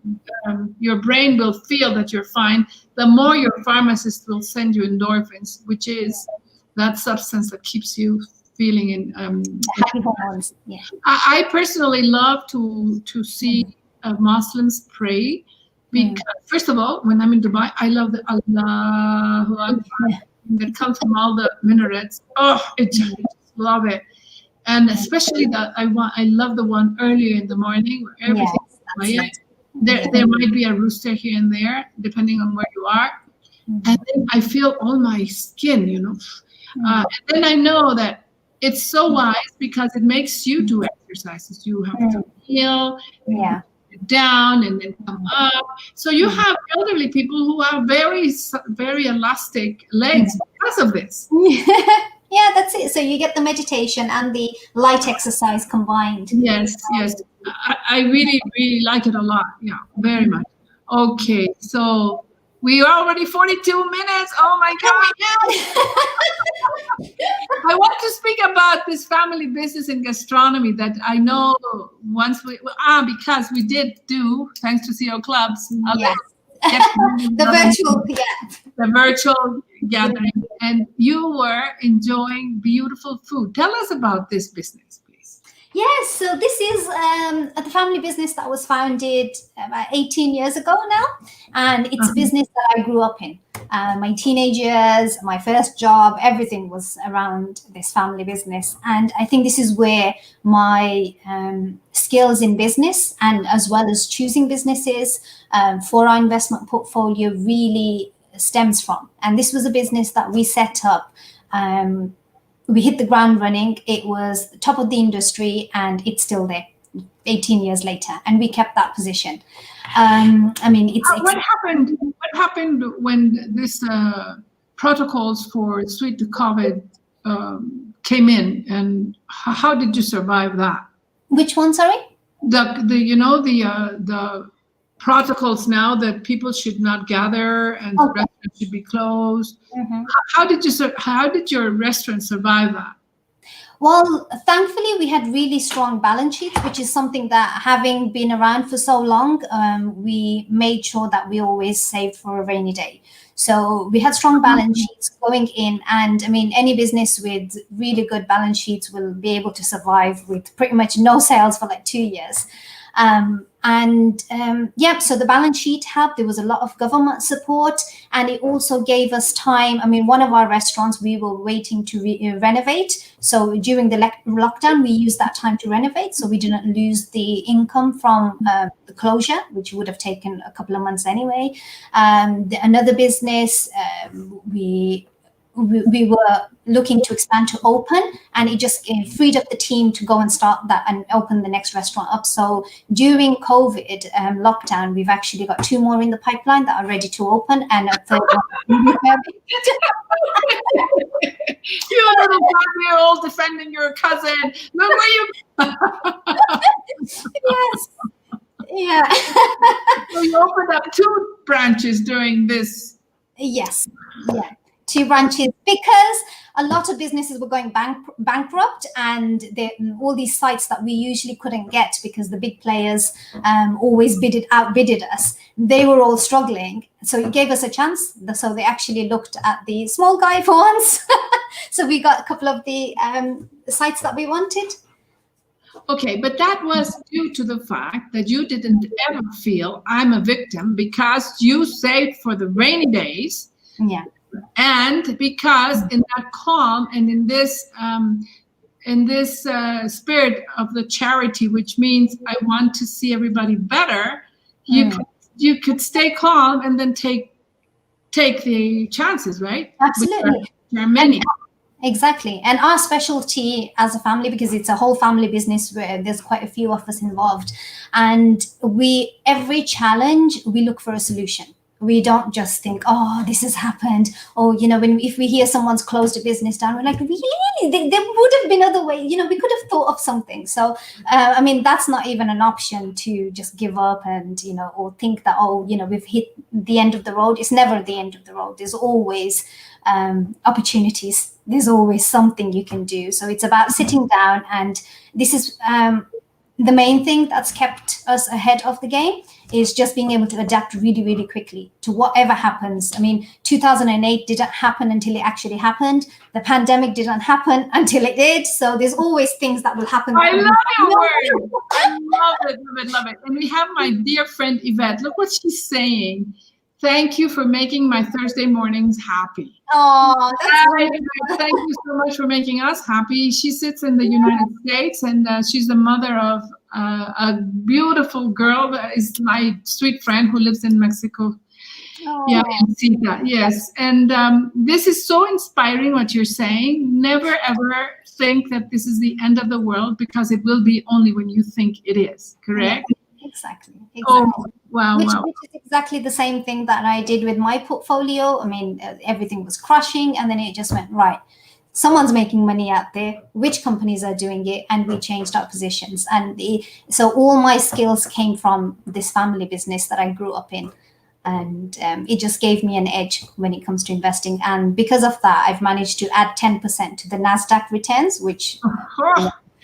your brain will feel that you're fine. The more your pharmacist will send you endorphins, which is that substance that keeps you feeling in happy hormones. Yeah. I personally love to see Muslims pray, because first of all, when I'm in Dubai, I love the Allahu Akbar that comes from all the minarets. Oh, I just love it. And especially I love the one earlier in the morning where everything's quiet. There might be a rooster here and there, depending on where you are. And then I feel all my skin, and then I know that it's so wise, because it makes you do exercises. You have to kneel, down, and then come up. So you have elderly people who have very, very elastic legs because of this. Yeah, that's it. So you get the meditation and the light exercise combined. Yes. I really, really like it a lot. Yeah, very much. Okay, so we are already 42 minutes. Oh my God. I want to speak about this family business in gastronomy that I know because we did do, thanks to CEO Clubs, the virtual gathering, and you were enjoying beautiful food. Tell us about this business, please. Yes, so this is the family business that was founded about 18 years ago now, and it's a business that I grew up in. My teenage years, my first job, everything was around this family business. And I think this is where my skills in business, and as well as choosing businesses for our investment portfolio, really stems from. And this was a business that we set up. We hit the ground running. It was the top of the industry, and it's still there 18 years later, and we kept that position. What happened when this protocols for suite to COVID came in, and how did you survive that? Which one, sorry? The protocols now that people should not gather and the restaurants should be closed. How did your restaurant survive that? Well, thankfully, we had really strong balance sheets, which is something that, having been around for so long, we made sure that we always saved for a rainy day. So we had strong balance sheets going in, and any business with really good balance sheets will be able to survive with pretty much no sales for like 2 years. So the balance sheet helped. There was a lot of government support, and it also gave us time. One of our restaurants, we were waiting to renovate. So during the lockdown, we used that time to renovate, so we didn't lose the income from the closure, which would have taken a couple of months anyway. Another business, we were looking to expand to open, and it just freed up the team to go and start that and open the next restaurant up. So during COVID lockdown, we've actually got 2 more in the pipeline that are ready to open, and a third one. You little 5-year-old defending your cousin. Look where you. Yes. Yeah. So you opened up 2 branches during this. Yes. Yeah. 2 branches, because a lot of businesses were going bankrupt, and all these sites that we usually couldn't get because the big players always outbidded us. They were all struggling, so it gave us a chance. So they actually looked at the small guy for once. So we got a couple of the sites that we wanted. Okay, but that was due to the fact that you didn't ever feel I'm a victim, because you saved for the rainy days. Yeah. And because in that calm and in this spirit of the charity, which means I want to see everybody better, you could stay calm and then take the chances, right? Absolutely. There are many. Exactly. And our specialty as a family, because it's a whole family business where there's quite a few of us involved, and every challenge, we look for a solution. We don't just think, oh, this has happened. Or, if we hear someone's closed a business down, we're like, really? There would have been other ways. We could have thought of something. So, that's not even an option, to just give up and, or think that, we've hit the end of the road. It's never the end of the road. There's always opportunities. There's always something you can do. So it's about sitting down, and this is the main thing that's kept us ahead of the game, is just being able to adapt really, really quickly to whatever happens. 2008 didn't happen until it actually happened. The pandemic didn't happen until it did. So there's always things that will happen. I love your word. I love it. And we have my dear friend Yvette. Look what she's saying. Thank you for making my Thursday mornings happy. Oh, that's great. Thank you so much for making us happy. She sits in the United States, and she's the mother of a beautiful girl that is my sweet friend who lives in Mexico. Oh. Yeah, in Sita. Yes. And this is so inspiring what you're saying. Never, ever think that this is the end of the world, because it will be only when you think it is. Correct? Yeah, exactly. Oh, wow. Which is exactly the same thing that I did with my portfolio. Everything was crushing, and then it just went, right, someone's making money out there, which companies are doing it, and we changed our positions. And so all my skills came from this family business that I grew up in. And it just gave me an edge when it comes to investing. And because of that, I've managed to add 10% to the Nasdaq returns, which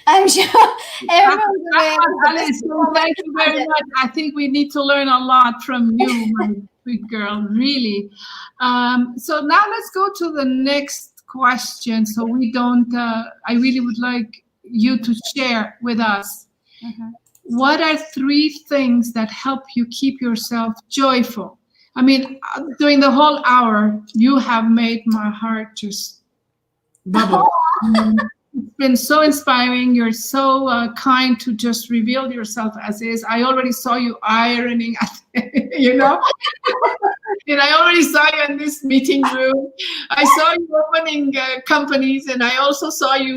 I'm sure everyone's aware. Thank you very much. I think we need to learn a lot from you, my sweet girl, really. So now let's go to the next question. So we don't, I really would like you to share with us. Mm-hmm. What are 3 things that help you keep yourself joyful? During the whole hour, you have made my heart just bubble. It's been so inspiring. You're so kind to just reveal yourself as is. I already saw you ironing, and I already saw you in this meeting room. I saw you opening companies, and I also saw you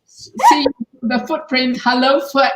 see the footprint, hello foot.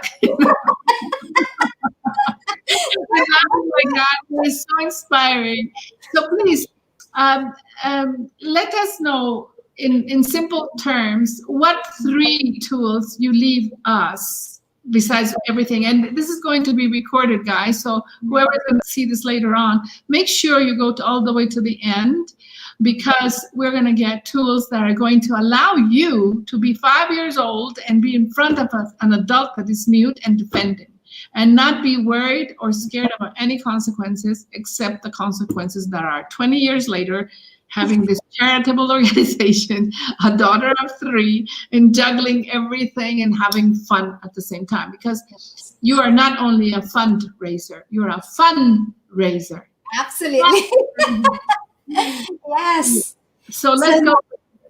It's so inspiring. So please let us know in simple terms what 3 tools you leave us besides everything. And this is going to be recorded, guys. So whoever's going to see this later on, make sure you go all the way to the end, because we're going to get tools that are going to allow you to be 5 years old and be in front of an adult that is mute and defending, and not be worried or scared about any consequences, except the consequences that are 20 years later, having this charitable organization, a daughter of 3, and juggling everything and having fun at the same time. Because you are not only a fundraiser, you're a fundraiser. Absolutely. Yes. So let's go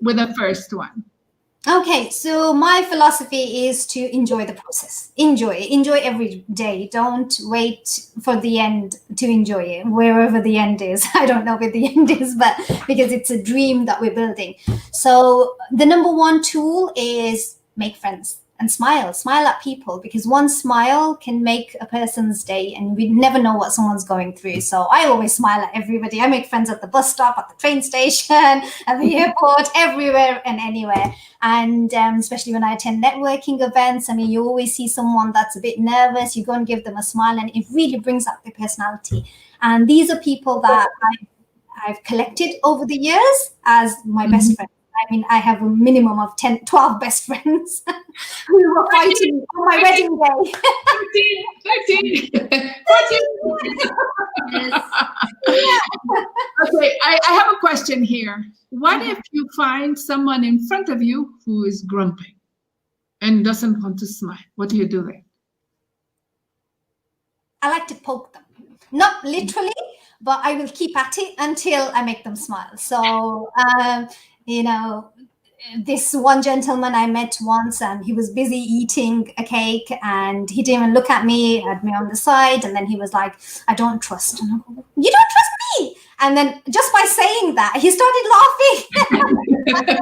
with the first one. Okay, so my philosophy is to enjoy the process. Enjoy every day. Don't wait for the end to enjoy it, wherever the end is. I don't know where the end is, but because it's a dream that we're building. So the number one tool is make friends and smile at people, because one smile can make a person's day, and we never know what someone's going through. So I always smile at everybody. I make friends at the bus stop, at the train station, at the airport, everywhere and anywhere. And especially when I attend networking events, I mean, you always see someone that's a bit nervous. You go and give them a smile, and it really brings out their personality. And these are people that I've collected over the years as my best friends. I mean, I have a minimum of 10, 12 best friends who were fighting on my wedding day. 13. Okay, I have a question here. What if you find someone in front of you who is grumpy and doesn't want to smile? What do you do then? I like to poke them. Not literally, but I will keep at it until I make them smile. So, you know, this one gentleman I met once, and he was busy eating a cake, and he didn't even look at me, had me on the side, and then he was like, I don't trust. And I go, you don't trust me? And then just by saying that, he started laughing. No,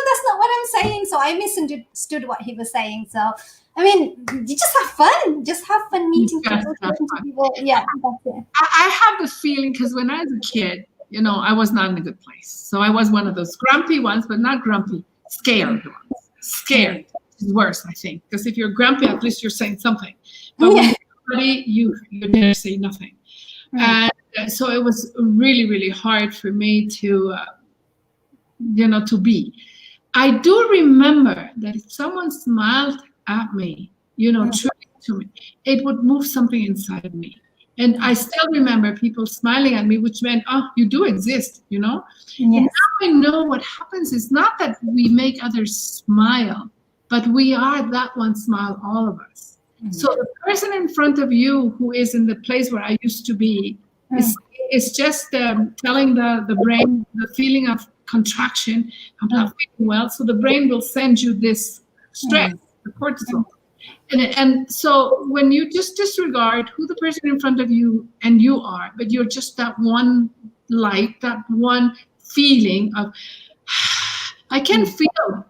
that's not what I'm saying. So I misunderstood what he was saying. So, I mean, you just have fun. Just have fun meeting people. Yeah, that's it. I have the feeling, because when I was a kid, you know, I was not in a good place. So I was one of those grumpy ones, but not grumpy, scared ones. Scared is worse, I think, because if you're grumpy, at least you're saying something. But when you're grumpy, you dare say nothing. And so it was really, really hard for me to, to be. I do remember that if someone smiled at me, truly to me, it would move something inside of me. And I still remember people smiling at me, which meant, oh, you do exist, Yes. And now I know what happens is not that we make others smile, but we are that one smile, all of us. Mm-hmm. So the person in front of you who is in the place where I used to be is just telling the brain the feeling of contraction. I'm not feeling well. So the brain will send you this stress, the cortisol. And so when you just disregard who the person in front of you and you are, but you're just that one light, that one feeling of, I can feel,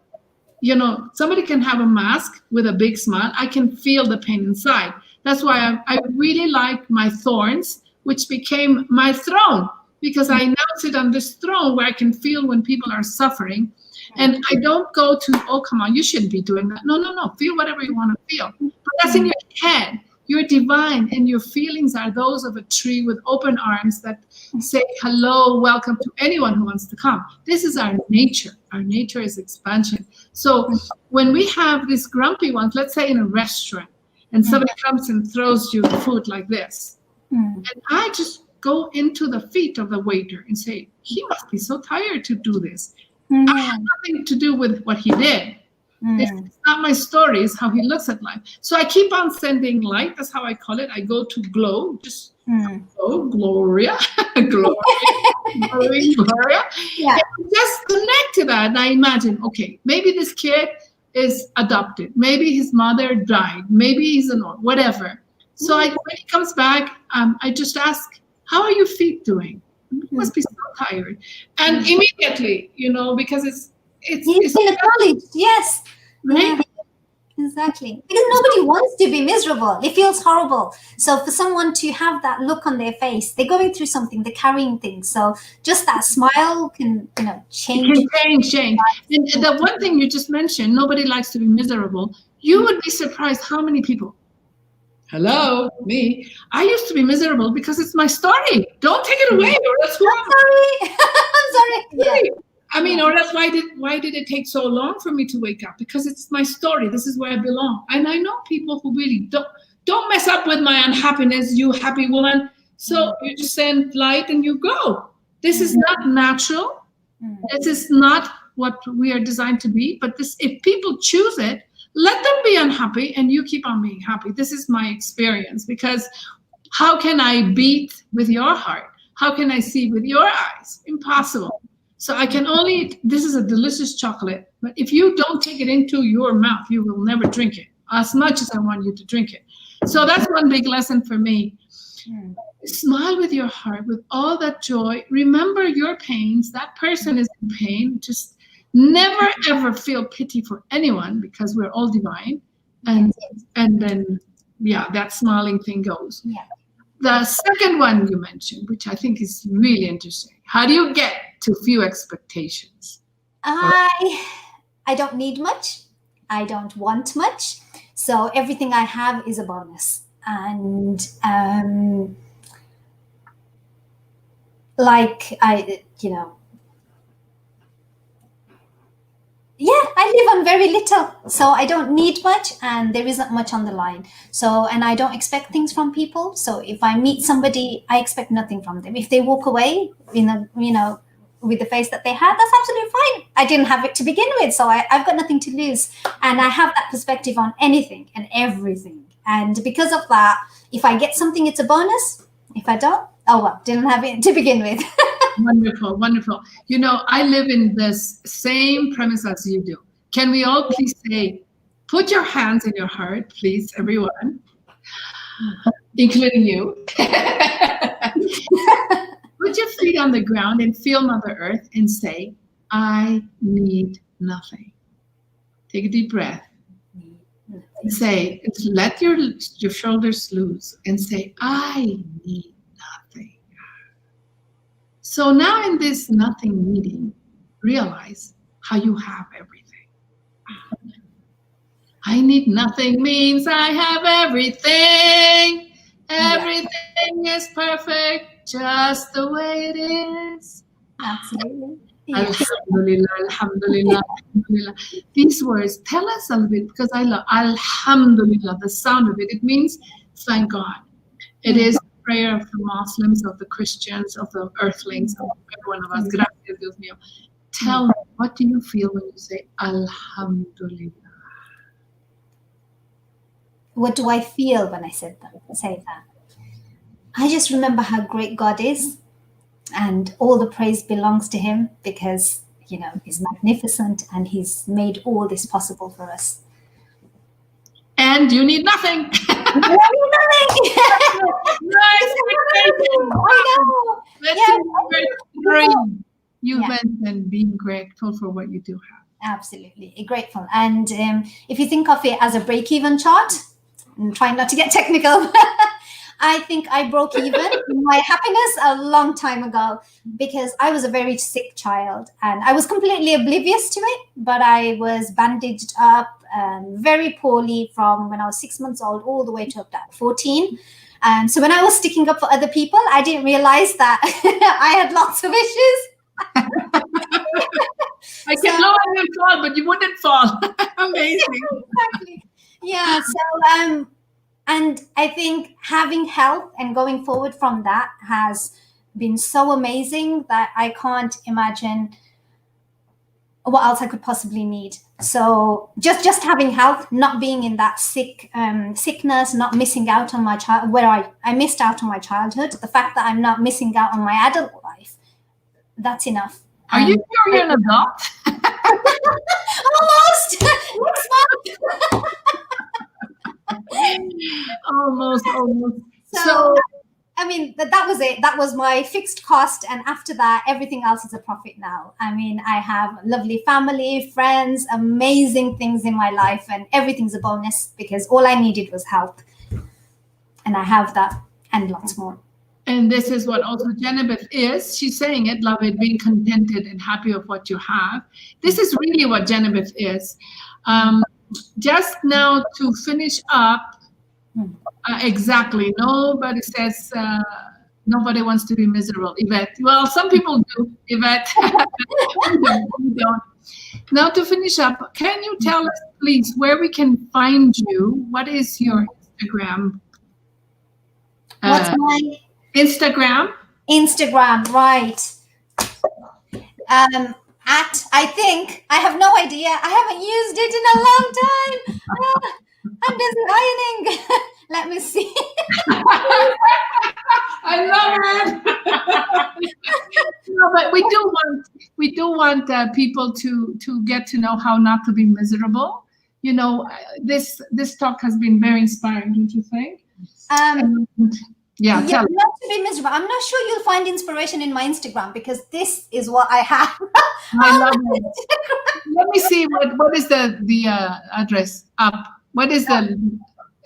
somebody can have a mask with a big smile. I can feel the pain inside. That's why I really like my thorns, which became my throne, because I now sit on this throne where I can feel when people are suffering. And I don't go to, oh, come on, you shouldn't be doing that. No. Feel whatever you want to feel. But that's in your head. You're divine, and your feelings are those of a tree with open arms that say hello, welcome to anyone who wants to come. This is our nature. Our nature is expansion. So when we have these grumpy ones, let's say in a restaurant, and somebody comes and throws you food like this, and I just go into the feet of the waiter and say, he must be so tired to do this. I have nothing to do with what he did. It's not my story, it's how he looks at life. So I keep on sending light. That's how I call it. I go to glow, just Gloria, Gloria. Yeah. And just connect to that. And I imagine, okay, maybe this kid is adopted. Maybe his mother died. Maybe he's an orphan, whatever. So when he comes back, I just ask, how are your feet doing? You must be so tired. And immediately, because it's acknowledged, yes. Right? Yeah, exactly. Because nobody wants to be miserable. It feels horrible. So for someone to have that look on their face, they're going through something, they're carrying things. So just that smile can, change. It can change. And the one thing you just mentioned, nobody likes to be miserable. You would be surprised how many people, hello, me. I used to be miserable because it's my story. Don't take it away, or else I'm sorry. Really? I mean, or else why did it take so long for me to wake up? Because it's my story. This is where I belong. And I know people who really don't mess up with my unhappiness, you happy woman. So you just send light and you go. This is not natural. This is not what we are designed to be. But if people choose it, let them be unhappy and you keep on being happy. This is my experience, because how can I beat with your heart? How can I see with your eyes? Impossible. So I can only, this is a delicious chocolate, but if you don't take it into your mouth, you will never drink it as much as I want you to drink it. So that's one big lesson for me. Smile with your heart, with all that joy. Remember your pains. That person is in pain. Just never, ever feel pity for anyone because we're all divine. And then, yeah, that smiling thing goes. Yeah. The second one you mentioned, which I think is really interesting. How do you get to few expectations? I don't need much. I don't want much. So everything I have is a bonus. And I live on very little, so I don't need much, and there isn't much on the line. So, and I don't expect things from people. So if I meet somebody, I expect nothing from them. If they walk away, with the face that they had, that's absolutely fine. I didn't have it to begin with, so I've got nothing to lose. And I have that perspective on anything and everything. And because of that, if I get something, it's a bonus. If I don't, oh well, didn't have it to begin with. Wonderful, wonderful. I live in this same premise as you do. Can we all please say, put your hands in your heart, please, everyone, including you. Put your feet on the ground and feel Mother Earth and say, I need nothing. Take a deep breath. And say, let your shoulders loose and say, I need nothing. So now in this nothing needing, realize how you have everything. I need nothing means I have everything. Everything is perfect just the way it is. Absolutely. Yes. Alhamdulillah, alhamdulillah, alhamdulillah. These words tell us a little bit because I love alhamdulillah, the sound of it. It means thank God. It is prayer of the Muslims, of the Christians, of the earthlings, of every one of us. Gracias, Dios mío. Tell me, what do you feel when you say alhamdulillah? What do I feel when I say that? I just remember how great God is, and all the praise belongs to him because, he's magnificent and he's made all this possible for us. And you need nothing. Nice. You mentioned being grateful for what you do have. Absolutely grateful. And if you think of it as a break-even chart, and trying not to get technical, I think I broke even my happiness a long time ago because I was a very sick child and I was completely oblivious to it, but I was bandaged up very poorly from when I was 6 months old all the way to up to 14. And so when I was sticking up for other people, I didn't realize that I had lots of issues. I can know I would fall, but you wouldn't fall. Amazing. Exactly. Yeah. So, and I think having health and going forward from that has been so amazing that I can't imagine what else I could possibly need. So just having health, not being in that sickness, not missing out on my child, where I missed out on my childhood, the fact that I'm not missing out on my adult life, that's enough. Are you sure you're an adult? Almost. Next month. Almost. So I mean, that was it. That was my fixed cost. And after that, everything else is a profit now. I mean, I have a lovely family, friends, amazing things in my life, and everything's a bonus because all I needed was health. And I have that and lots more. And this is what also Genevieve is. She's saying it, love it, being contented and happy with what you have. This is really what Genevieve is. Just now to finish up, exactly. Nobody says, nobody wants to be miserable. Yvette. Well, some people do, Yvette. we don't. Now to finish up, can you tell us, please, where we can find you? What is your Instagram? What's my Instagram? Instagram, right. I think, I have no idea. I haven't used it in a long time. I'm busy ironing. Let me see. I love it. No, but we want people to get to know how not to be miserable. You know, this talk has been very inspiring, don't you think? Yeah, not to be miserable. I'm not sure you'll find inspiration in my Instagram because this is what I have. I love it. Let me see what is the address up. What is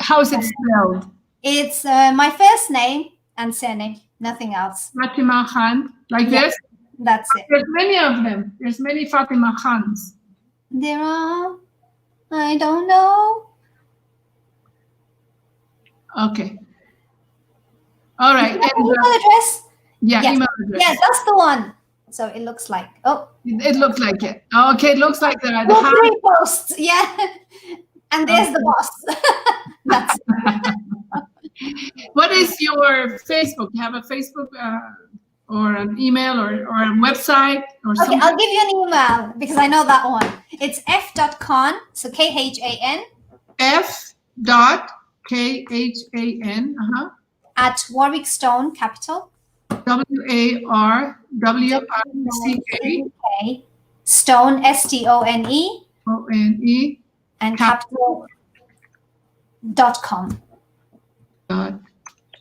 how is it spelled? It's my first name and surname, nothing else. Fathema Khan, like this? That's it. There's many of them. There's many Fathema Khans. There are, I don't know. Okay. All right. And, email address? Yeah, yes. Email address. Yes, that's the one. So it looks like, It looks like it. Okay, it looks like that. The 3 posts, yeah. And there's the boss. That's What is your Facebook? You have a Facebook or an email or a website or something? Okay, I'll give you an email because I know that one. It's f.khan, so Khan. f.khan, at WarwickStone Capital. WarwickCa. Stone, STONE. ONE. And capital.com.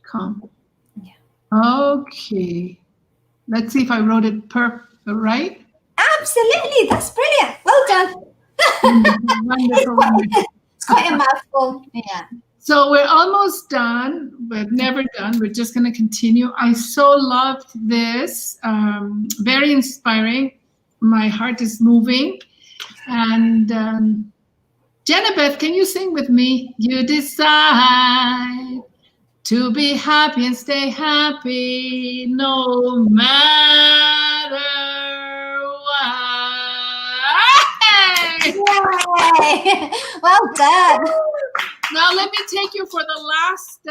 .com. Yeah. Okay. Let's see if I wrote it right. Absolutely. That's brilliant. Well done. Wonderful. It's quite a mouthful. Yeah. So we're almost done, but never done. We're just going to continue. I so loved this. Very inspiring. My heart is moving. And Jennifer, can you sing with me? You decide to be happy and stay happy no matter what. Yay! Well done. Now let me take you for the last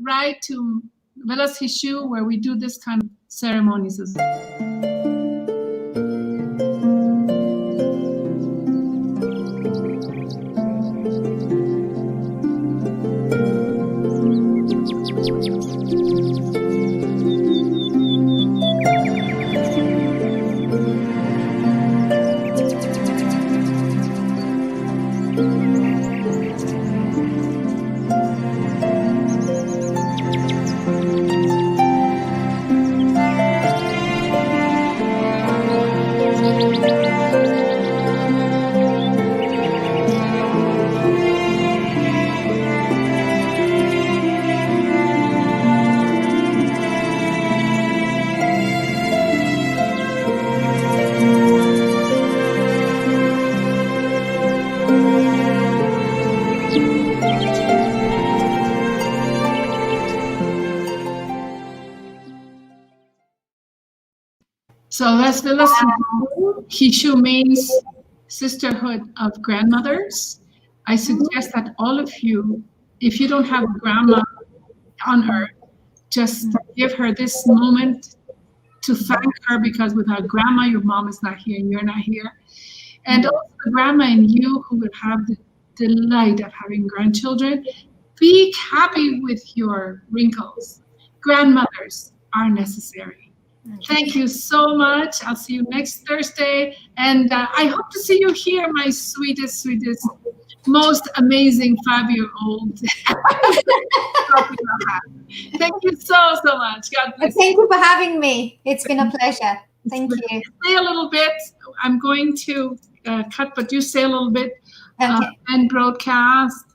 ride to Velas Hishu, where we do this kind of ceremonies as well. So that's Velas Hishu. Hishu means Sisterhood of Grandmothers. I suggest that all of you, if you don't have a grandma on earth, just give her this moment to thank her, because without grandma, your mom is not here and you're not here. And also the grandma and you who will have the delight of having grandchildren, be happy with your wrinkles. Grandmothers are necessary. Thank you so much. I'll see you next Thursday. And I hope to see you here, my sweetest, most amazing 5-year-old. Thank you so much. God bless you. Thank you for having me. It's been a pleasure. Thank you. Say a little bit. I'm going to cut, but you say a little bit Okay. and broadcast.